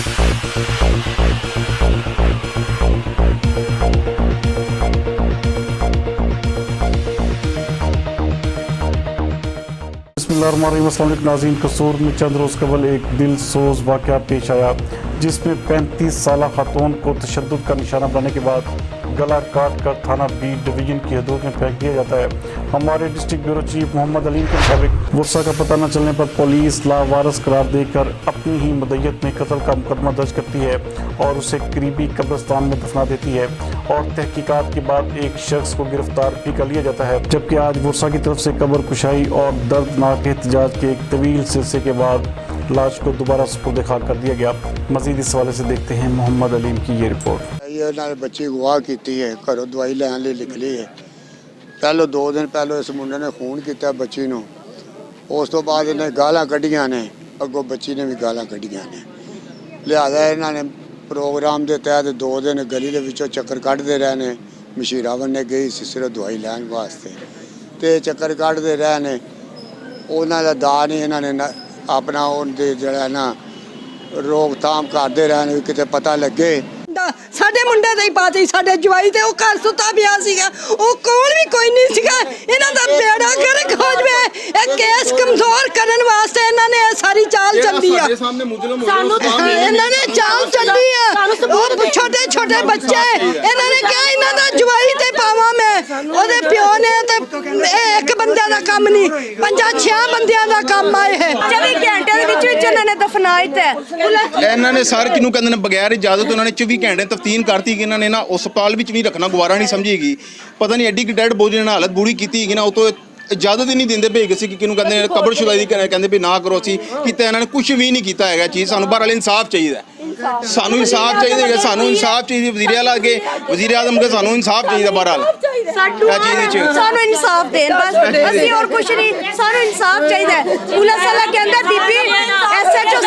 बिस्मिल्लाहिर्रहमानिर्रहीम। नाज़रीन, कसूर में चंद रोज़ कबल एक दिल सोज वाक़या पेश आया जिसमें 35 साला खातून को तशद्दुद का निशाना बनाने के बाद गला काट कर थाना बी डिवीज़न की हदूद में फेंक दिया जाता है। हमारे district bureau chief Mohammad Aleem के मुताबिक वर्षा का पता न चलने पर पुलिस लावारस करार देकर अपनी ही मदय्यत में कत्ल का मुकदमा दर्ज करती है और उसे करीबी कब्रिस्तान में दफना देती है और तहकीकात के बाद एक शख्स को गिरफ्तार भी कर लिया जाता है। जबकि आज वर्षा की तरफ से कब्र कुशाई और दर्दनाक एहतजाज के एक तवील सिलसिले के बाद लाश को दोबारा सुपुर्द खाक कर दिया गया। मजीद इस हवाले से देखते हैं मोहम्मद अलीम की ये रिपोर्ट। बच्ची गवाह की है, घरों दवाई लैन लिए निकली है। पहले 2 दिन पहले इस मुंडे ने खून किया बच्ची नूं, उस तो बाद इन्हें गालां कढ़ियां ने, अगों बच्ची ने भी गालां कढ़ियां ने। लिहाजा इन्होंने प्रोग्राम के तहत 2 दिन गली के विचों चक्कर कढ़ते रहे ने। मशीरा बनने गई सी सिर्फ दवाई लैन वास्ते, तो चक्कर कढ़ते रहे ने। उन्होंने दा नहीं इन्होंने अपना जड़ा ना रोकथाम करते रहे ने, किते पता लगे ਸਾਡੇ ਮੁੰਡੇ ਦੇ ਹੀ ਪਾਤੀ ਸਾਡੇ ਜਵਾਈ ਤੇ ਉਹ ਘਰ ਸੁੱਤਾ ਪਿਆ ਸੀਗਾ, ਉਹ ਕੋਲ ਵੀ ਕੋਈ ਨਹੀਂ ਸੀਗਾ। ਇਹਨਾਂ ਦਾ ਬੇੜਾ ਗਰਕ ਹੋ ਜਵੇ, ਇਹ ਕੇਸ ਕਮਜ਼ੋਰ ਕਰਨ ਵਾਸਤੇ ਇਹਨਾਂ ਨੇ ਸਾਰੀ ਚਾਲ ਚੱਲੀ ਆ। ਇਹਨਾਂ ਨੇ ਚਾਲ ਚੱਲੀ ਆ, ਉਹ ਛੋਟੇ ਛੋਟੇ ਬੱਚੇ ਇਹਨਾਂ ਨੇ ਕਿਹਾ ਇਹਨਾਂ ਦਾ ਜਵਾਈ ਤੇ ਪਾਵਾਂ ਮੈਂ। ਉਹਦੇ ਪਿਓ ਨੇ ਤੇ ਇੱਕ ਬੰਦੇ ਦਾ ਕੰਮ ਨਹੀਂ, 5-6 ਬੰਦਿਆਂ ਦਾ ਕੰਮ ਆਏ ਹੈ। 24 ਘੰਟੇ ਦੇ ਵਿੱਚ ਇਹਨਾਂ ਨੇ ਦਫਨਾ ਦਿੱਤਾ। ਇਹਨਾਂ ਨੇ ਸਾਰੇ ਕਿਨੂੰ ਕਹਿੰਦੇ ਨੇ ਬਗੈਰ ਇਜਾਜ਼ਤ ਉਹਨਾਂ ਨੇ 24 ਘੰਟੇ ਤਫਤੀਨ ਕਰਤੀ ਕਿ ਇਹਨਾਂ ਨੇ ਨਾ ਹਸਪਤਾਲ ਵਿੱਚ ਨਹੀਂ ਰੱਖਣਾ ਗਵਾਰਾ ਨਹੀਂ ਸਮਝੀਗੀ। ਪਤਾ ਨਹੀਂ ਐਡੀ ਕਿ ਡੈਡ ਬੋਡੀ ਨਾਲ ਹਾਲਤ ਬੁਰੀ ਕੀਤੀ ਹੈਗੀ ਨਾ, ਉਹ ਤੋਂ ਇਜਾਜ਼ਤ ਹੀ ਨਹੀਂ ਦਿੰਦੇ ਭੇਜ ਸੀ ਕਿ ਕਿਨੂੰ ਕਹਿੰਦੇ ਨੇ ਕਬਰਸ਼ੁਦਾਈ ਦੀ ਕਹਿੰਦੇ ਵੀ ਨਾ ਕਰੋ। ਅਸੀਂ ਕੀਤਾ ਇਹਨਾਂ ਨੇ ਕੁਝ ਵੀ ਨਹੀਂ ਕੀਤਾ ਹੈਗਾ ਚੀਜ਼। ਸਾਨੂੰ ਬਾਹਰ ਵਾਲੇ ਇਨਸਾਫ ਚਾਹੀਦਾ, ਸਾਨੂੰ ਇਨਸਾਫ ਚਾਹੀਦਾ ਹੈਗਾ, ਸਾਨੂੰ ਇਨਸਾਫ ਚਾਹੀਦਾ। ਵਜ਼ੀਰ ਆਲਾ ਅੱਗੇ ਵਜ਼ੀਰ ਆਜ਼ਮ ਕੇ ਸਾਨੂੰ ਇਨਸਾਫ ਚਾਹੀਦਾ ਬਾਹਰ ਵਾਲਾ ਸਾਨੂੰ ਇਨਸਾਫ ਦੇਣ, ਬਸ ਅਸੀਂ ਹੋਰ ਕੁਝ ਨਹੀਂ, ਸਾਨੂੰ ਇਨਸਾਫ ਚਾਹੀਦਾ। ਪੁਲਿਸ ਵਾਲਾ ਕਹਿੰਦਾ ਬੀਬੀ ਐਸਐਚਓ